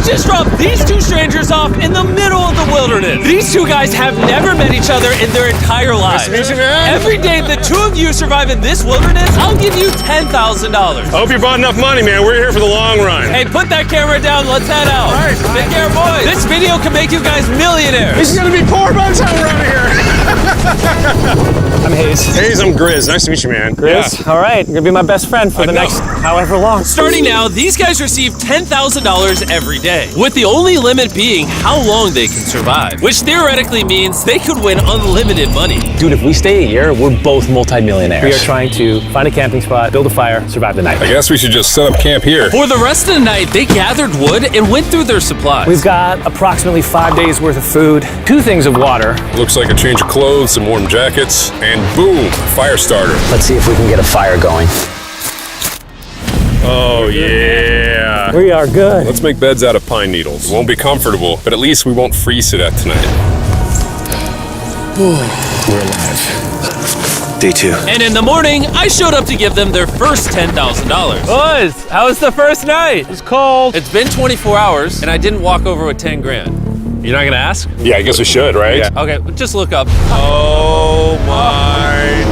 just dropped these two strangers off in the middle of the wilderness. These two guys have never met each other in their entire lives. Nice to meet you, man. Every day the two of you survive in this wilderness, I'll give you $10,000. I hope you brought enough money, man. We're here for the long run. Hey, put that camera down. Let's head out. All right. Take care, boys. This video can make you guys millionaires. He's gonna be poor by the time we're out of here. I'm Hayes. Hayes, I'm Grizz. Nice to meet you, man. Grizz? Yeah. All right, you're gonna be my best friend for the know. next however long. Starting now, these guys receive $10,000 every day, with the only limit being how long they can survive, which theoretically means they could win unlimited money. Dude, if we stay a year, we're both multimillionaires. We are trying to find a camping spot, build a fire, survive the night. I guess we should just set up camp here. For the rest of the night, they gathered wood and went through their supplies. We've got approximately 5 days worth of food, 2 things of water. Looks like a change of clothes, some warm jackets, and boom, fire starter. Let's see if we can get a fire going. Oh, yeah. We are good. Let's make beds out of pine needles. Won't be comfortable, but at least we won't freeze to death tonight. We're alive. Day 2. And in the morning, I showed up to give them their first $10,000. Boys, how was the first night? It's cold. It's been 24 hours, and I didn't walk over with 10 grand. You're not gonna ask? Yeah, I guess we should, right? Yeah. Okay, just look up. Oh, my.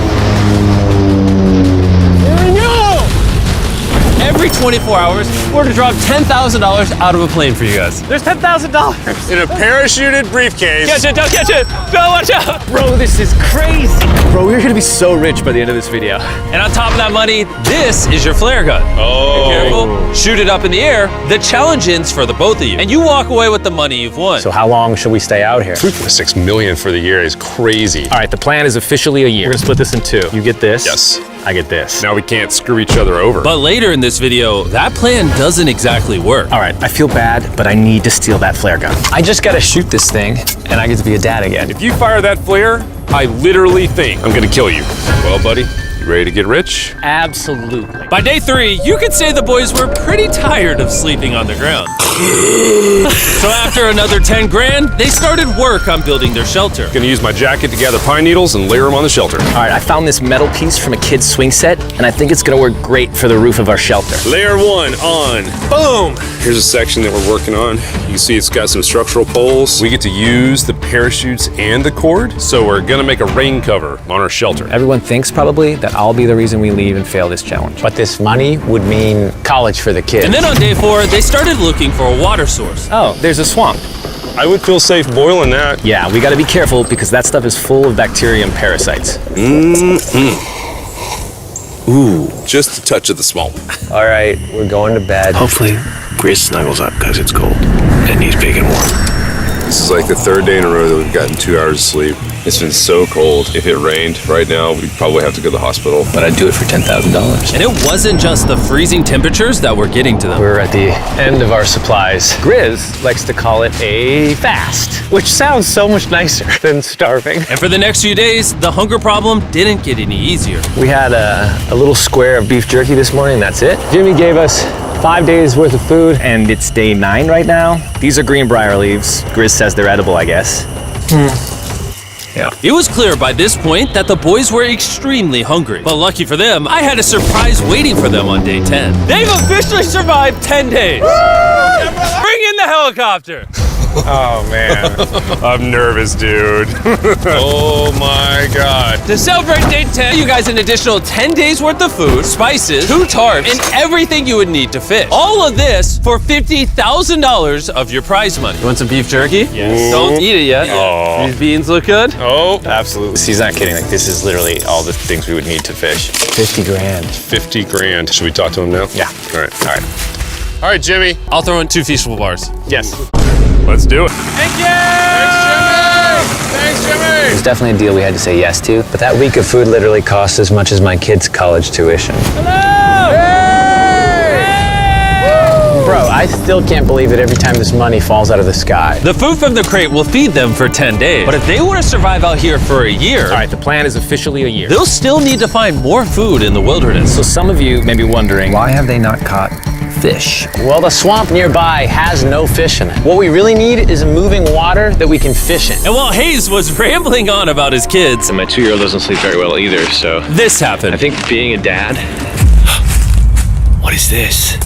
Every 24 hours, we're to drop $10,000 out of a plane for you guys. There's $10,000. In a parachuted briefcase. Catch it, don't catch it! Don't watch out! Bro, this is crazy. Bro, we're gonna be so rich by the end of this video. And on top of that money, this is your flare gun. Oh. Careful, shoot it up in the air. The challenge ends for the both of you. And you walk away with the money you've won. So how long should we stay out here? $3.6 million for the year is crazy. All right, the plan is officially a year. We're gonna split this in 2. You get this. Yes. I get this. Now we can't screw each other over. But later in this video, that plan doesn't exactly work. All right, I feel bad, but I need to steal that flare gun. I just gotta shoot this thing, and I get to be a dad again. If you fire that flare, I literally think I'm gonna kill you. Well, buddy, you ready to get rich? Absolutely. By day 3, you could say the boys were pretty tired of sleeping on the ground. So after another 10 grand, they started work on building their shelter. Gonna use my jacket to gather pine needles and layer them on the shelter. All right, I found this metal piece from a kid's swing set, and I think it's gonna work great for the roof of our shelter. Layer 1 on. Boom! Here's a section that we're working on. You can see it's got some structural poles. We get to use the parachutes and the cord, so we're gonna make a rain cover on our shelter. Everyone thinks probably that I'll be the reason we leave and fail this challenge. But this money would mean college for the kids. And then on day 4, they started looking for a water source. Oh, there's a swamp. I would feel safe boiling that. Yeah, we gotta be careful because that stuff is full of bacteria and parasites. Ooh, just a touch of the swamp. All right, we're going to bed. Hopefully, Grizz snuggles up because it's cold and he's big and warm. This is like the 3rd day in a row that we've gotten 2 hours of sleep. It's been so cold. If it rained right now, we'd probably have to go to the hospital. But I'd do it for $10,000. And it wasn't just the freezing temperatures that were getting to them. We're at the end of our supplies. Grizz likes to call it a fast, which sounds so much nicer than starving. And for the next few days, the hunger problem didn't get any easier. We had a little square of beef jerky this morning, that's it. Jimmy gave us 5 days worth of food, and it's day 9 right now. These are greenbrier leaves. Grizz says they're edible, I guess. Yeah. It was clear by this point that the boys were extremely hungry. But lucky for them, I had a surprise waiting for them on day 10. They've officially survived 10 days. Bring in the helicopter. Oh, man. I'm nervous, dude. Oh, my God. To celebrate day 10, you guys an additional 10 days worth of food, spices, 2 tarps, and everything you would need to fish. All of this for $50,000 of your prize money. You want some beef jerky? Yes. Don't eat it yet. Oh. These beans look good. Oh, absolutely. He's not kidding. Like, this is literally all the things we would need to fish. 50 grand. 50 grand. Should we talk to him now? Yeah. All right. All right. All right, Jimmy. I'll throw in 2 Feastable bars. Yes. Let's do it. Thank you! Thanks, Jimmy! It was definitely a deal we had to say yes to, but that week of food literally cost as much as my kids' college tuition. Bro, I still can't believe it every time this money falls out of the sky. The food from the crate will feed them for 10 days. But if they want to survive out here for a year, All right, the plan is officially a year. they'll still need to find more food in the wilderness. So some of you may be wondering, why have they not caught fish? Well, the swamp nearby has no fish in it. What we really need is a moving water that we can fish in. And while Hayes was rambling on about his kids, And my 2-year-old doesn't sleep very well either, so this happened. I think being a dad. What is this?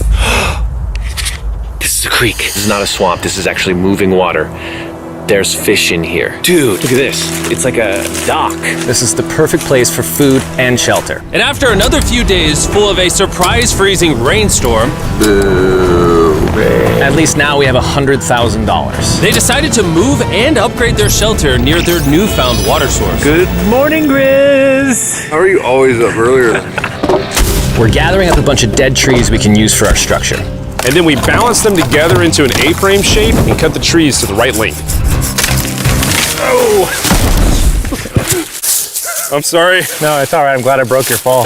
This is a creek. This is not a swamp. This is actually moving water. There's fish in here. Dude, look at this. It's like a dock. This is the perfect place for food and shelter. And after another few days full of a surprise freezing rainstorm, At least now we have $100,000. they decided to move and upgrade their shelter near their newfound water source. Good morning, Grizz. How are you always up earlier? We're gathering up a bunch of dead trees we can use for our structure. And then we balance them together into an A-frame shape and cut the trees to the right length. Oh! I'm sorry. No, it's all right. I'm glad I broke your fall.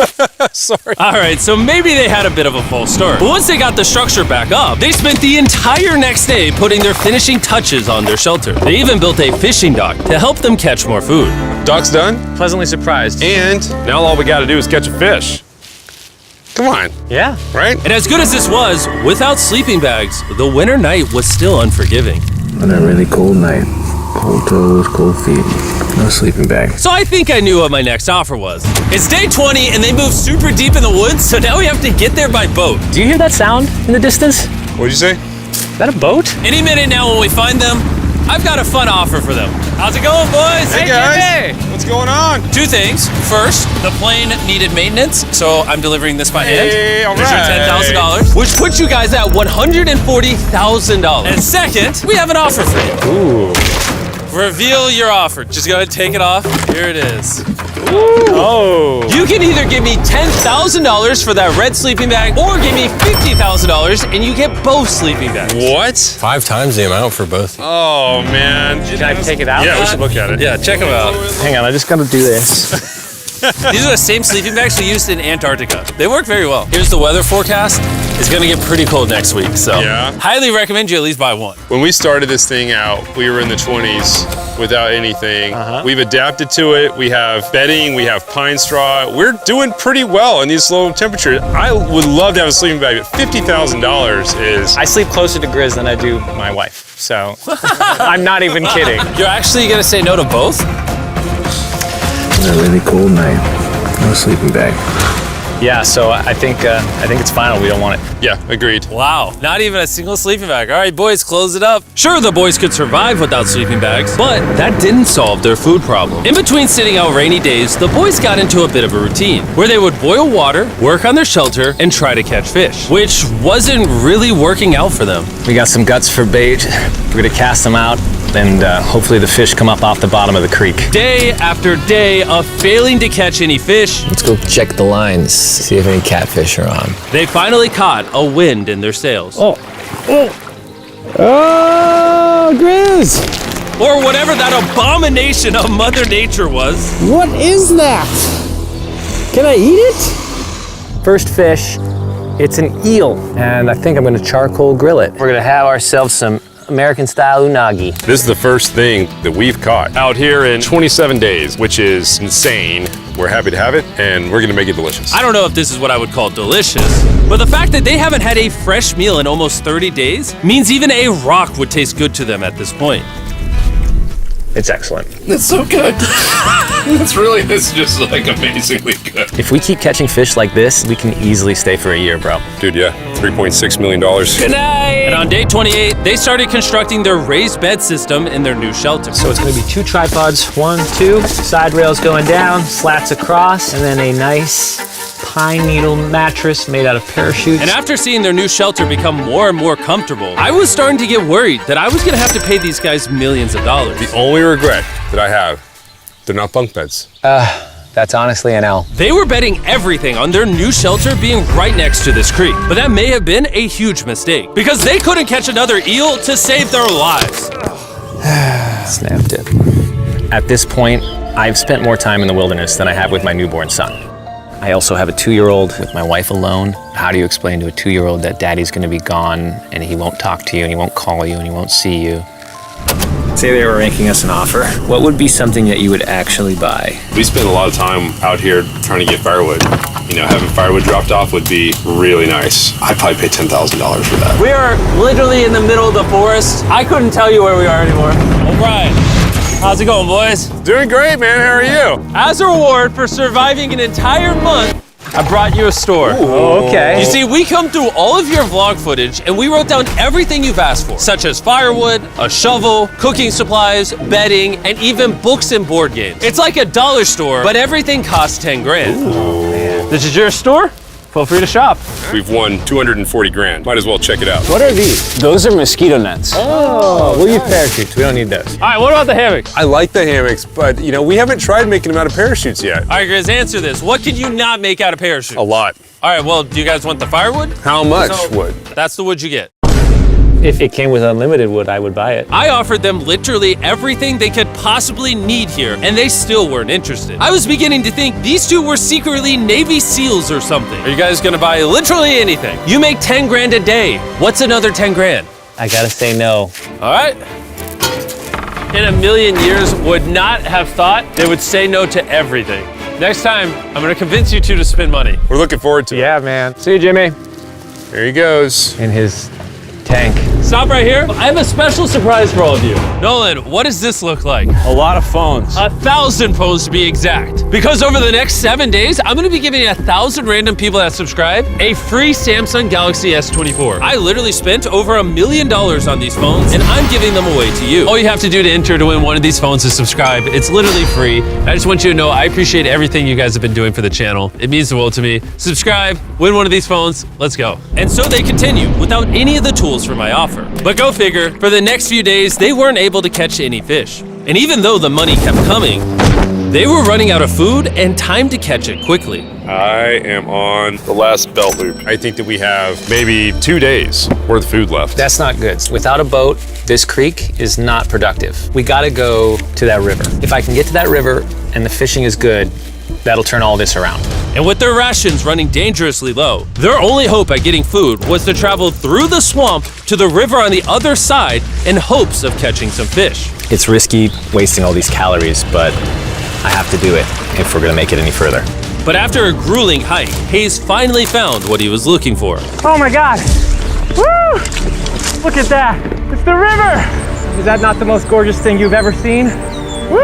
Sorry. All right, so maybe they had a bit of a false start. But once they got the structure back up, they spent the entire next day putting their finishing touches on their shelter. They even built a fishing dock to help them catch more food. Dock's done, Pleasantly surprised. and now all we gotta do is catch a fish. Come on, Yeah. right? And as good as this was, without sleeping bags, the winter night was still unforgiving. On a really cold night, cold toes, cold feet, no sleeping bag. So I think I knew what my next offer was. It's day 20 and they moved super deep in the woods, so now we have to get there by boat. Do you hear that sound in the distance? What'd you say? Is that a boat? Any minute now when we find them, I've got a fun offer for them. How's it going, boys? Hey guys, what's going on? Two things. First, the plane needed maintenance, so I'm delivering this by hand. Hey, all There's your right. $10,000, which puts you guys at $140,000. And second, we have an offer for you. Ooh. Reveal your offer. Just go ahead and take it off. Here it is. Oh. You can either give me $10,000 for that red sleeping bag, or give me $50,000 and you get both sleeping bags. What? 5 times the amount for both. Oh man. Can I take it out? Yeah, we should look at it. Yeah, check them out. Hang on, I just gotta do this. These are the same sleeping bags we used in Antarctica. They work very well. Here's the weather forecast. It's gonna get pretty cold next week, so Yeah. highly recommend you at least buy one. When we started this thing out, we were in the 20s without anything. We've adapted to it. We have bedding, we have pine straw. We're doing pretty well in these low temperatures. I would love to have a sleeping bag, but $50,000 is. I sleep closer to Grizz than I do my wife, so I'm not even kidding. You're actually gonna say no to both? On a really cold night, no sleeping bag. Yeah, so I think it's final. We don't want it. Yeah, agreed. Wow, not even a single sleeping bag. All right, boys, close it up. Sure, the boys could survive without sleeping bags, but that didn't solve their food problem. In between sitting out rainy days, the boys got into a bit of a routine where they would boil water, work on their shelter, and try to catch fish, which wasn't really working out for them. We got some guts for bait. We're gonna cast them out, and hopefully the fish come up off the bottom of the creek. Day after day of failing to catch any fish, Let's go check the lines, see if any catfish are on. they finally caught a wind in their sails. Oh, Grizz! Or whatever that abomination of Mother Nature was. What is that? Can I eat it? First fish, it's an eel, and I think I'm gonna charcoal grill it. We're gonna have ourselves some American-style unagi. This is the first thing that we've caught out here in 27 days, which is insane. We're happy to have it, and we're gonna make it delicious. I don't know if this is what I would call delicious, but the fact that they haven't had a fresh meal in almost 30 days means even a rock would taste good to them at this point. It's excellent. It's so good. It's just like amazingly good. If we keep catching fish like this, we can easily stay for a year, bro. Dude, yeah, $3.6 million. Good night! And on day 28, they started constructing their raised bed system in their new shelter. So it's gonna be 2 tripods, 1, 2, side rails going down, slats across, and then a nice pine needle mattress made out of parachutes. And after seeing their new shelter become more and more comfortable, I was starting to get worried that I was gonna have to pay these guys millions of dollars. The only regret that I have, they're not bunk beds. That's honestly an L. They were betting everything on their new shelter being right next to this creek, but that may have been a huge mistake because they couldn't catch another eel to save their lives. Snapped it. At this point, I've spent more time in the wilderness than I have with my newborn son. I also have a 2-year-old with my wife alone. How do you explain to a 2-year-old that daddy's gonna be gone and he won't talk to you and he won't call you and he won't see you? Say they were making us an offer. What would be something that you would actually buy? We spend a lot of time out here trying to get firewood. You know, having firewood dropped off would be really nice. I'd probably pay $10,000 for that. We are literally in the middle of the forest. I couldn't tell you where we are anymore. O'Brien, how's it going, boys? Doing great, man. How are you? As a reward for surviving an entire month I brought you a store. Oh, okay. You see, we come through all of your vlog footage and we wrote down everything you've asked for, such as firewood, a shovel, cooking supplies, bedding, and even books and board games. It's like a dollar store, but everything costs 10 grand. Oh, man. This is your store? Feel free to shop. We've won 240 grand. Might as well check it out. What are these? Those are mosquito nets. Oh, we'll use parachutes. We don't need those. All right, what about the hammocks? I like the hammocks, but you know, we haven't tried making them out of parachutes yet. All right, Grizz, answer this. What can you not make out of parachutes? A lot. All right, well, do you guys want the firewood? How much wood? That's the wood you get. If it came with unlimited wood, I would buy it. I offered them literally everything they could possibly need here, and they still weren't interested. I was beginning to think these two were secretly Navy SEALs or something. Are you guys gonna buy literally anything? You make 10 grand a day. What's another 10 grand? I gotta say no. All right. In a million years, would not have thought they would say no to everything. Next time, I'm gonna convince you two to spend money. We're looking forward to it. Yeah, man. See you, Jimmy. There he goes. In his tank. Stop right here. I have a special surprise for all of you. Nolan, what does this look like? A lot of phones. 1,000 phones to be exact. Because over the next 7 days, I'm gonna be giving 1,000 random people that subscribe a free Samsung Galaxy S24. I literally spent over $1 million on these phones, and I'm giving them away to you. All you have to do to enter to win one of these phones is subscribe. It's literally free. I just want you to know I appreciate everything you guys have been doing for the channel. It means the world to me. Subscribe, win one of these phones, let's go. And so they continue without any of the tools for my offer. But go figure, for the next few days, they weren't able to catch any fish. And even though the money kept coming, they were running out of food and time to catch it quickly. I am on the last belt loop. I think that we have maybe 2 days worth of food left. That's not good. Without a boat, this creek is not productive. We gotta go to that river. If I can get to that river and the fishing is good, that'll turn all this around. And with their rations running dangerously low, their only hope at getting food was to travel through the swamp to the river on the other side in hopes of catching some fish. It's risky wasting all these calories, but I have to do it if we're gonna make it any further. But after a grueling hike, Hayes finally found what he was looking for. Oh my God! Woo! Look at that! It's the river! Is that not the most gorgeous thing you've ever seen? Woo!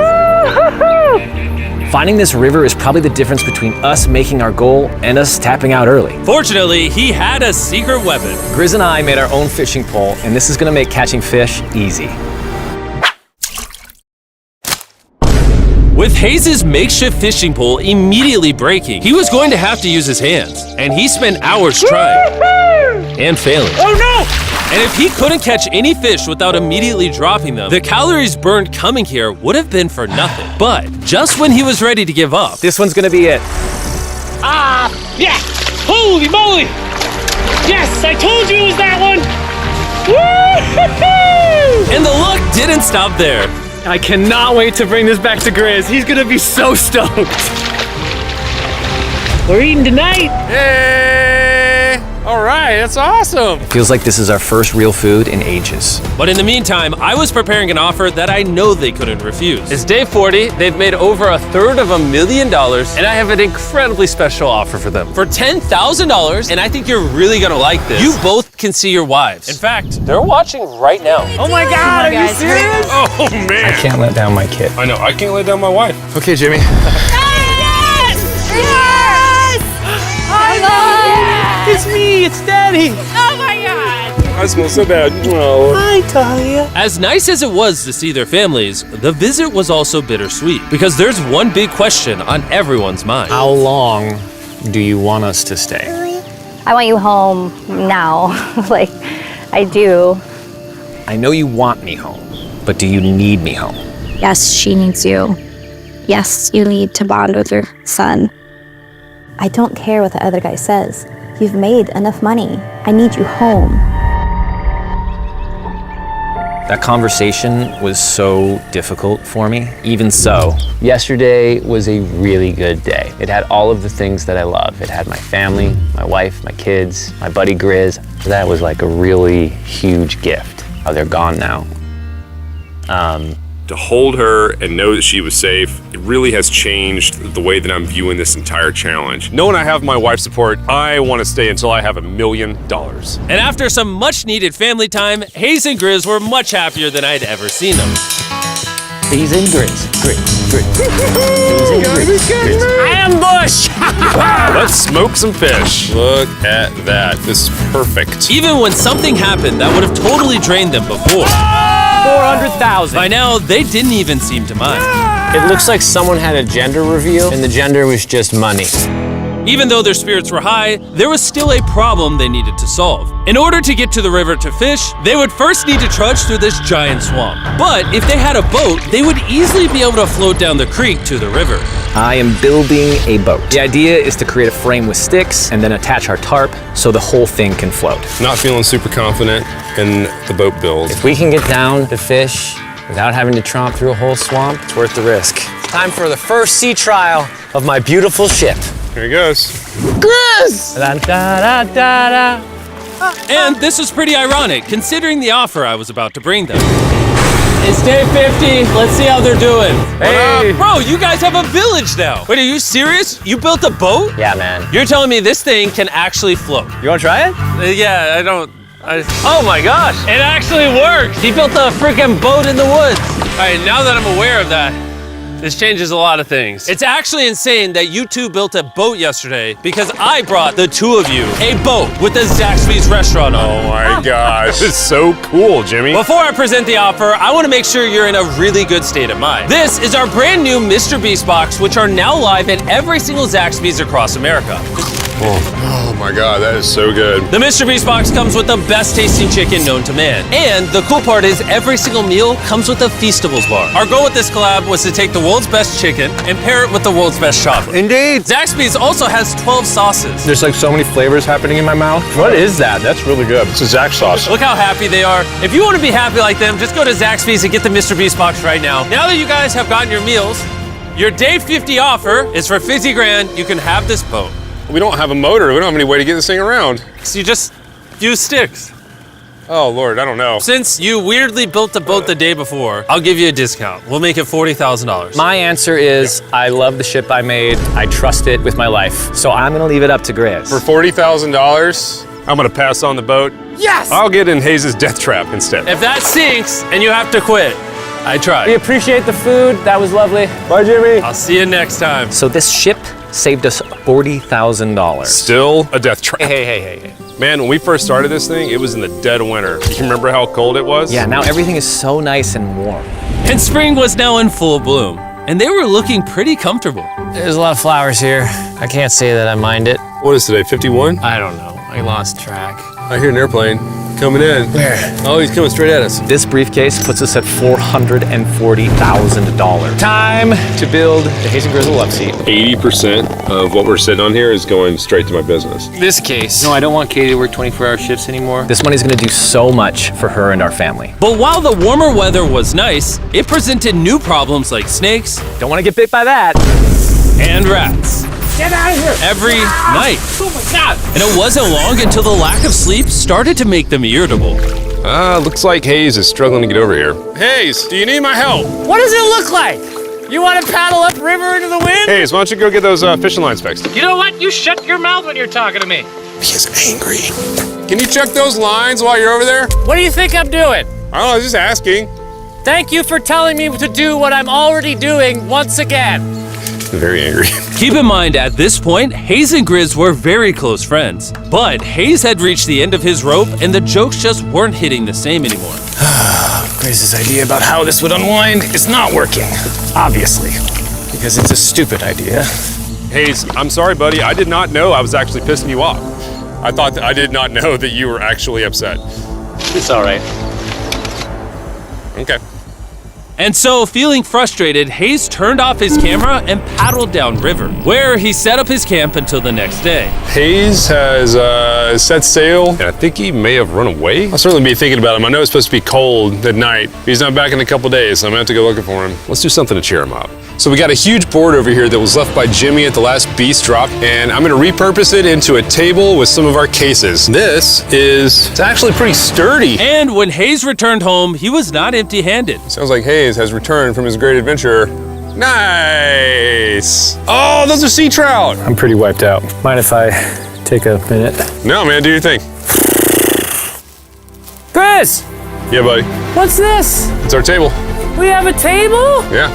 Finding this river is probably the difference between us making our goal and us tapping out early. Fortunately, he had a secret weapon. Grizz and I made our own fishing pole, and this is gonna make catching fish easy. With Hayes' makeshift fishing pole immediately breaking, he was going to have to use his hands, and he spent hours trying and failing. Oh no! And if he couldn't catch any fish without immediately dropping them, the calories burned coming here would have been for nothing. But just when he was ready to give up, This one's gonna be it. yeah! Holy moly! Yes, I told you it was that one! Woo-hoo-hoo! And the luck didn't stop there. I cannot wait to bring this back to Grizz. He's gonna be so stoked. We're eating tonight. Hey! All right, that's awesome. Feels like this is our first real food in ages. But in the meantime, I was preparing an offer that I know they couldn't refuse. It's day 40, they've made over $250,000, and I have an incredibly special offer for them. For $10,000, and I think you're really gonna like this, you both can see your wives. In fact, they're watching right now. Oh my God, are you serious? Oh man. I can't let down my kid. I know, I can't let down my wife. Okay, Jimmy. It's me, it's Daddy. Oh my God! I smell so bad. Oh. Hi, Talia. As nice as it was to see their families, the visit was also bittersweet, because there's one big question on everyone's mind. How long do you want us to stay? I want you home now. Like, I do. I know you want me home, but do you need me home? Yes, she needs you. Yes, you need to bond with your son. I don't care what the other guy says. You've made enough money. I need you home. That conversation was so difficult for me. Even so, yesterday was a really good day. It had all of the things that I love. It had my family, my wife, my kids, my buddy Grizz. That was like a really huge gift. Oh, they're gone now. To hold her and know that she was safe, it really has changed the way that I'm viewing this entire challenge. Knowing I have my wife's support, I want to stay until I have $1 million. And after some much needed family time, Hayes and Grizz were much happier than I'd ever seen them. Hayes and Grizz. Hayes and Grizz. Ambush! Let's smoke some fish. Look at that. This is perfect. Even when something happened that would have totally drained them before, 400,000. by now they didn't even seem to mind. It looks like someone had a gender reveal, and the gender was just money. Even though their spirits were high, there was still a problem they needed to solve. In order to get to the river to fish, they would first need to trudge through this giant swamp. But if they had a boat, they would easily be able to float down the creek to the river. I am building a boat. The idea is to create a frame with sticks and then attach our tarp so the whole thing can float. Not feeling super confident in the boat build. If we can get down to fish without having to tromp through a whole swamp, it's worth the risk. Time for the first sea trial of my beautiful ship. Here he goes. Grizz! Da, da, da, da, da. And this was pretty ironic, considering the offer I was about to bring them. It's day 50. Let's see how they're doing. Hey! Bro, you guys have a village now. Wait, are you serious? You built a boat? Yeah, man. You're telling me this thing can actually float? You wanna try it? Yeah, I don't. Oh my gosh, it actually works. He built a freaking boat in the woods. All right, now that I'm aware of that, this changes a lot of things. It's actually insane that you two built a boat yesterday because I brought the two of you a boat with the Zaxby's restaurant on it. Oh my gosh. This is so cool, Jimmy. Before I present the offer, I want to make sure you're in a really good state of mind. This is our brand new Mr. Beast box, which are now live in every single Zaxby's across America. Oh my god, that is so good. The Mr. Beast box comes with the best tasting chicken known to man. And the cool part is every single meal comes with a Feastables bar. Our goal with this collab was to take the world's best chicken and pair it with the world's best chocolate. Indeed. Zaxby's also has 12 sauces. There's like so many flavors happening in my mouth. What is that? That's really good. It's a Zax sauce. Look how happy they are. If you want to be happy like them, just go to Zaxby's and get the Mr. Beast box right now. Now that you guys have gotten your meals, your day 50 offer is for $50 grand. You can have this boat. We don't have a motor. We don't have any way to get this thing around. So you just use sticks. Oh Lord, I don't know. Since you weirdly built the boat the day before, I'll give you a discount. We'll make it $40,000. My answer is I love the ship I made. I trust it with my life. So I'm gonna leave it up to Grizz. For $40,000, I'm gonna pass on the boat. Yes! I'll get in Hayes' death trap instead. If that sinks and you have to quit, I We tried. appreciate the food. That was lovely. Bye, Jimmy. I'll see you next time. So this ship saved us $40,000. Still a death trap. Hey. Man, when we first started this thing, it was in the dead of winter. You remember how cold it was? Yeah, now everything is so nice and warm. And spring was now in full bloom, and they were looking pretty comfortable. There's a lot of flowers here. I can't say that I mind it. What is today, 51? I don't know. I lost track. I hear an airplane coming in. Where? Oh, he's coming straight at us. This briefcase puts us at $440,000. Time to build the Hayes and Grizzle love seat. 80% of what we're sitting on here is going straight to my business. This case. No, I don't want Katie to work 24-hour shifts anymore. This money's gonna do so much for her and our family. But while the warmer weather was nice, it presented new problems like snakes Don't wanna get bit by that. and rats. Get out of here! Every night. Oh my God! And it wasn't long until the lack of sleep started to make them irritable. Looks like Hayes is struggling to get over here. Hayes, do you need my help? What does it look like? You want to paddle upriver into the wind? Hayes, why don't you go get those fishing lines fixed? You know what? You shut your mouth when you're talking to me. He's angry. Can you check those lines while you're over there? What do you think I'm doing? I don't know, I was just asking. Thank you for telling me to do what I'm already doing once again. Very angry. Keep in mind, at this point, Hayes and Grizz were very close friends. But Hayes had reached the end of his rope, and the jokes just weren't hitting the same anymore. Griz's idea about how this would unwind is not working. Obviously. Because it's a stupid idea. Hayes, I'm sorry, buddy. I did not know I was actually pissing you off. I did not know that you were actually upset. It's all right. Okay. And so, feeling frustrated, Hayes turned off his camera and paddled downriver, where he set up his camp until the next day. Hayes has set sail, and I think he may have run away. I'll certainly be thinking about him. I know it's supposed to be cold at night. He's not back in a couple days, so I'm gonna have to go looking for him. Let's do something to cheer him up. So we got a huge board over here that was left by Jimmy at the last beast drop, and I'm gonna repurpose it into a table with some of our cases. It's actually pretty sturdy. And when Hayes returned home, he was not empty-handed. Sounds like Hayes has returned from his great adventure. Nice. Oh, those are sea trout. I'm pretty wiped out. Mind if I take a minute? No, man, do your thing. Chris, Yeah, buddy. what's this? It's our table. We have a table? Yeah.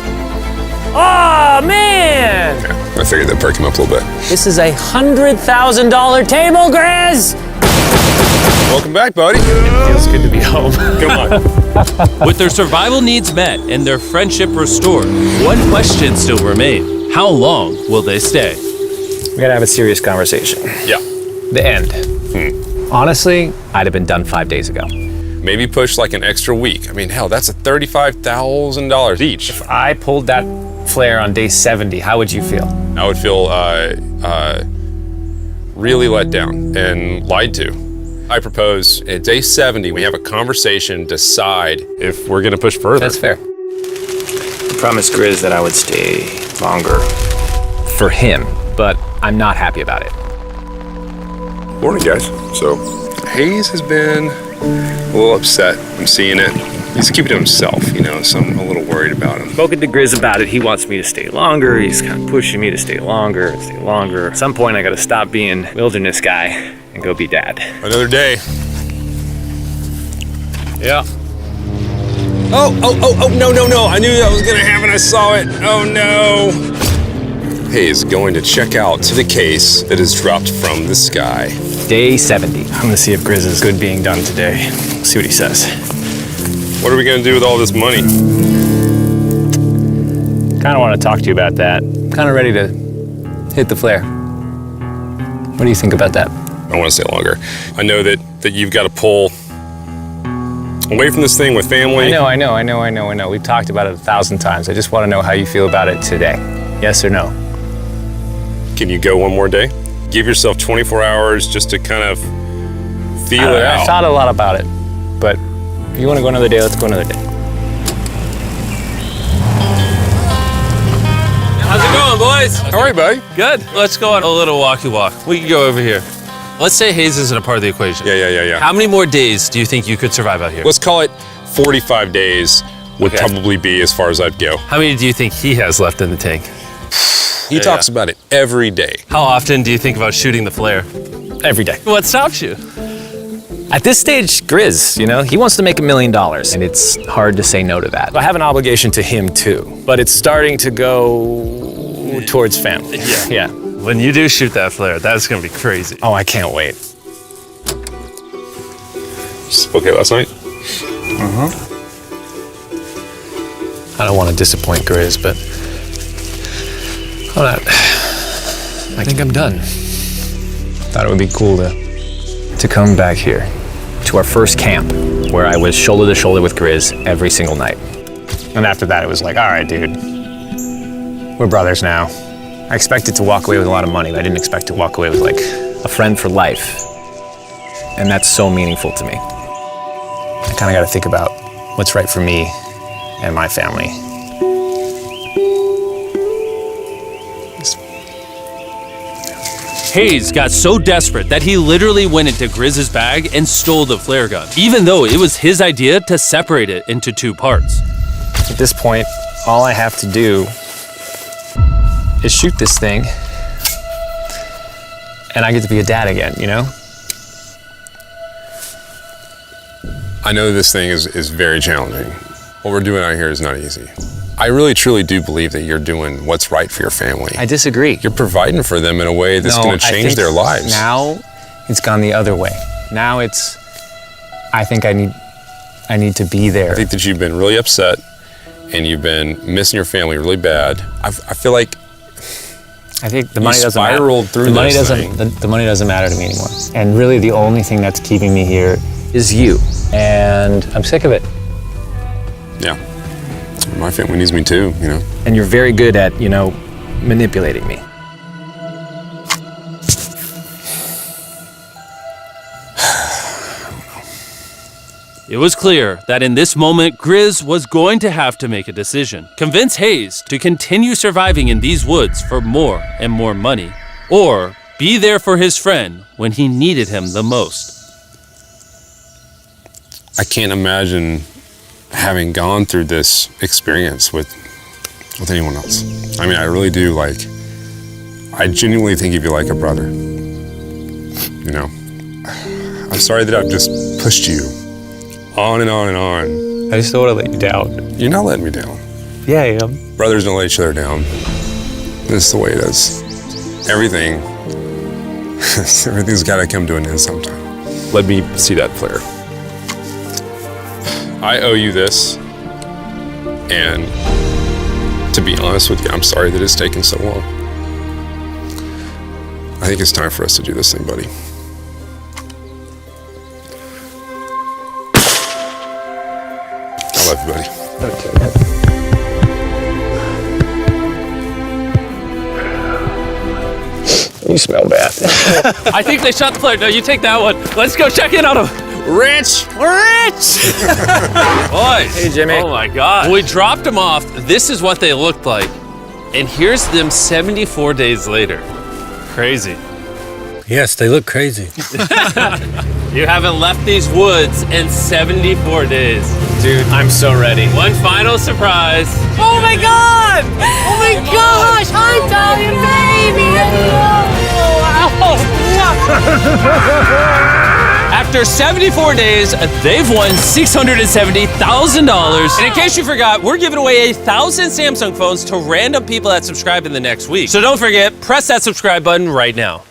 Oh, man! I figured that'd perk him up a little bit. This is a $100,000 table, Grizz! Welcome back, buddy. Feels good to be home. Come on. With their survival needs met and their friendship restored, one question still remains. How long will they stay? We gotta have a serious conversation. Yeah. The end. Honestly, I'd have been done 5 days ago. Maybe push like an extra week. I mean, hell, that's $35,000 each. If I pulled that flare on day 70, how would you feel? I would feel really let down and lied to. I propose at day 70, we have a conversation, decide if we're gonna push further. That's fair. I promised Grizz that I would stay longer. For him, but I'm not happy about it. Morning, guys. So, Hayes has been a little upset. I'm seeing it. He's keeping to himself, you know, so I'm a little worried about him. Spoken to Grizz about it. He wants me to stay longer. He's kind of pushing me to stay longer. At some point, I gotta stop being wilderness guy and go be dad. Another day. Yeah. Oh, no. I knew that was gonna happen. I saw it. Oh, no. Hayes going to check out to the case that is dropped from the sky. Day 70. I'm gonna see if Grizz is good being done today. See what he says. What are we gonna do with all this money? Kinda wanna talk to you about that. Kind of ready to hit the flare. What do you think about that? I want to stay longer. I know that you've got to pull away from this thing with family. I know. We've talked about it 1,000 times. I just want to know how you feel about it today. Yes or no? Can you go one more day? Give yourself 24 hours just to kind of feel it out. I thought a lot about it, but if you want to go another day, let's go another day. How's it going, boys? How are you, buddy? Good. Let's go on a little walkie walk. We can go over here. Let's say Hayes isn't a part of the equation. Yeah. How many more days do you think you could survive out here? Let's call it 45 days would probably be as far as I'd go. How many do you think he has left in the tank? He talks about it every day. How often do you think about shooting the flare? Every day. What stops you? At this stage, Grizz, he wants to make $1 million, and it's hard to say no to that. I have an obligation to him too, but it's starting to go towards family. Yeah. When you do shoot that flare, that's gonna be crazy. Oh, I can't wait. Okay last night? I don't want to disappoint Grizz, but I think I'm done. Thought it would be cool to come back here. To our first camp, where I was shoulder to shoulder with Grizz every single night. And after that, it was like, all right, dude, we're brothers now. I expected to walk away with a lot of money, but I didn't expect to walk away with like A friend for life. And that's so meaningful to me. I kind of got to think about what's right for me and my family. Hayes got so desperate that he literally went into Grizz's bag and stole the flare gun, even though it was his idea to separate it into 2 parts. At this point, all I have to do is shoot this thing, and I get to be a dad again, I know this thing is very challenging. What we're doing out here is not easy. I really truly do believe that you're doing what's right for your family. I disagree. You're providing for them in a way that's going to change their lives. Now it's gone the other way. Now I think I need to be there. I think that you've been really upset and you've been missing your family really bad. I feel like I think the money doesn't matter. spiraled through the money this doesn't thing. the money doesn't matter to me anymore. And really the only thing that's keeping me here is you. And I'm sick of it. Yeah. My family needs me too, And you're very good at, manipulating me. It was clear that in this moment, Grizz was going to have to make a decision. Convince Hayes to continue surviving in these woods for more and more money, or be there for his friend when he needed him the most. I can't imagine having gone through this experience with anyone else. I mean, I really do, I genuinely think of you like a brother. I'm sorry that I've just pushed you on and on and on I just don't want to let you down. You're not letting me down. Yeah, I am. Brothers don't let each other down. This is the way it is. Everything's got to come to an end sometime. Let me see that flare. I owe you this, and to be honest with you, I'm sorry that it's taken so long. I think it's time for us to do this thing, buddy. I love you, buddy. You smell bad. I think they shot the flare. No, you take that one. Let's go check in on them. Rich! Boys. Hey, Jimmy. Oh my God. When we dropped them off, this is what they looked like. And here's them 74 days later. Crazy. Yes, they look crazy. You haven't left these woods in 74 days. Dude, I'm so ready. One final surprise. Oh my God! Oh my gosh! Hi, Italian baby! After 74 days, they've won $670,000. And in case you forgot, we're giving away 1,000 Samsung phones to random people that subscribe in the next week. So don't forget, press that subscribe button right now.